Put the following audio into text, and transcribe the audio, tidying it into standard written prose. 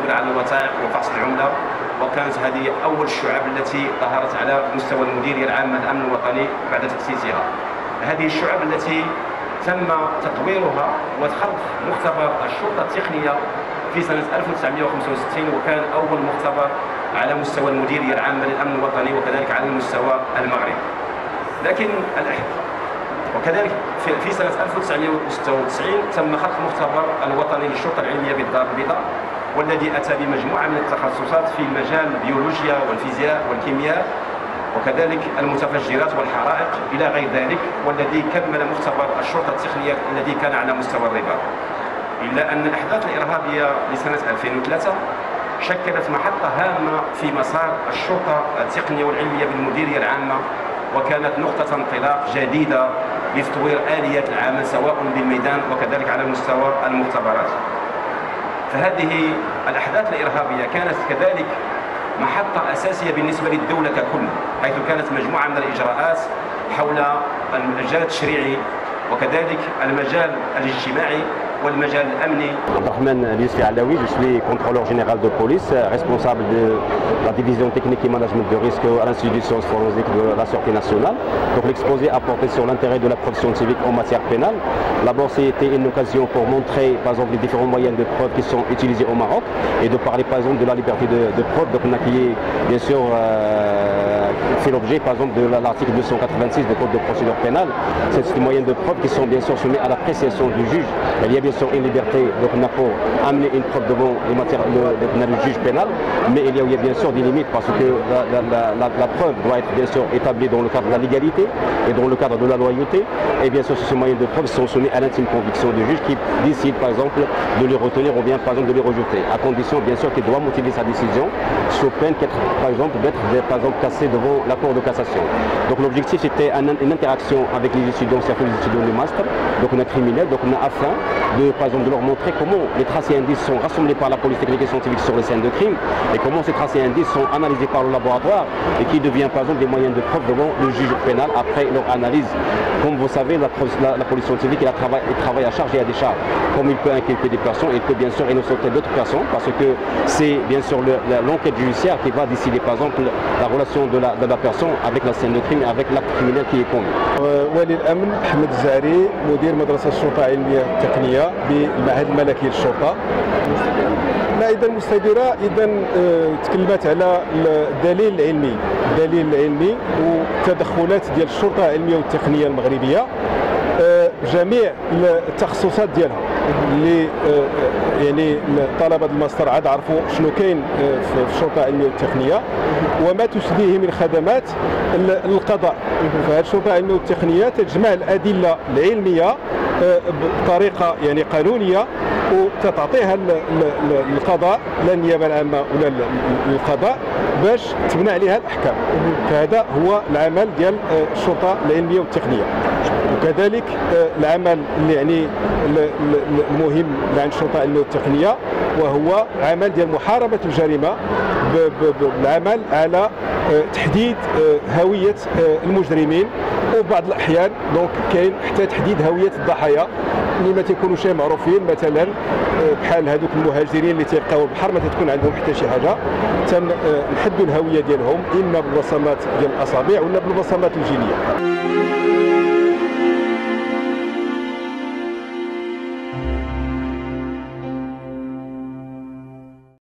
الدولة على الوثائق وفحص العملة، وكانت هذه أول الشعب التي ظهرت على مستوى المديرية العامة للأمن الوطني بعد تأسيسها. هذه الشعب التي تم تطويرها وخلق مختبر الشرطة التقنية في سنة 1965، وكان أول مختبر على مستوى المديرية العامة للأمن الوطني وكذلك على مستوى المغرب. لكن وكذلك في سنة 1996 تم خلق مختبر الوطني للشرطة العلمية بالدار البيضاء، والذي أتى بمجموعة من التخصصات في مجال البيولوجيا والفيزياء والكيمياء وكذلك المتفجرات والحرائق إلى غير ذلك، والذي كمل مختبر الشرطة التقنية الذي كان على مستوى الرباط. إلا أن الأحداث الإرهابية لسنة 2003 شكلت محطة هامة في مسار الشرطة التقنية والعلمية بالمديرية العامة، وكانت نقطة انطلاق جديدة لتطوير آليات العمل سواء بالميدان وكذلك على مستوى المختبرات. فهذه الأحداث الإرهابية كانت كذلك محطة أساسية بالنسبة للدولة ككل، حيث كانت مجموعة من الإجراءات حول المجال التشريعي وكذلك المجال الاجتماعي والمجال الأمني. Abdelrahman Yousfi Alaoui, je suis contrôleur général de police, responsable de la division technique et management de risque à l'Institut de sciences forensiques de la Sûreté nationale. Donc l'exposé a porté sur l'intérêt de la preuve scientifique en matière pénale. D'abord, c'était une occasion pour montrer par exemple les différents moyens de preuve qui sont utilisés au Maroc et de parler par exemple de la liberté de preuve, donc qui est bien sûr fait l'objet par exemple de l'article 286 du Code de procédure pénale. Ces moyens de preuve qui sont bien sûr soumis à l'appréciation du juge. Il y a bien sûr une liberté donc, pour amener une preuve devant le juge pénal, mais il y a bien sûr des limites parce que la preuve doit être bien sûr établie dans le cadre de la légalité et dans le cadre de la loyauté. Et bien sûr, ces moyens de preuve sont soumis à l'intime conviction du juge qui décide par exemple de les retenir ou bien par exemple de les rejeter, à condition bien sûr qu'il doit motiver sa décision sous peine d'être par exemple cassé devant la Cour de cassation. Donc l'objectif c'était une interaction avec les étudiants, surtout les étudiants du master, donc on a criminel, donc on a afin de par exemple de leur montrer comment les traces et indices sont rassemblés par la police technique et scientifique sur les scènes de crime et comment ces traces et indices sont analysés par le laboratoire et qui devient par exemple des moyens de preuve devant le juge pénal après leur analyse. Comme vous savez, la police scientifique elle travaille à charge et à décharge. Comme il peut inculper des personnes, il peut bien sûr innocenter d'autres personnes parce que c'est bien sûr l'enquête judiciaire qui va décider par exemple la relation de la personne avec la scène de crime et avec l'acte criminel qui est commis. ولي الأمن أحمد الزهري مدير مدرسة الشرطة العلمية التقنية بالمعهد الملكي للشرطة. إذا المستديرة تكلمت على الدليل العلمي والتدخلات ديال الشرطة العلمية والتقنية المغربية جميع التخصصات ديالها اللي يعني طلبة الماستر عاد عرفوا شنو كاين في الشرطة العلمية والتقنية وما تسديه من خدمات القضاء. فهذه الشرطة العلمية والتقنية تجمع الأدلة العلمية بطريقة يعني قانونية وتعطيها القضاء لا النيابة العامة ولا القضاء باش تبنى عليها الأحكام. فهذا هو العمل ديال الشرطة العلمية والتقنية. وكذلك العمل اللي يعني المهم عند الشرطة العلمية والتقنية وهو عمل ديال محاربة الجريمة بالعمل على تحديد هوية المجرمين وبعض الأحيان دونك كاين حتى تحديد هوية الضحايا اللي ما تيكونوش معروفين، مثلا بحال هذوك المهاجرين اللي تيلقاو البحر ما تكون عندهم حتى شي حاجه تنحدوا الهويه ديالهم اما بالبصمات ديال الاصابع ولا بالبصمات الجينيه.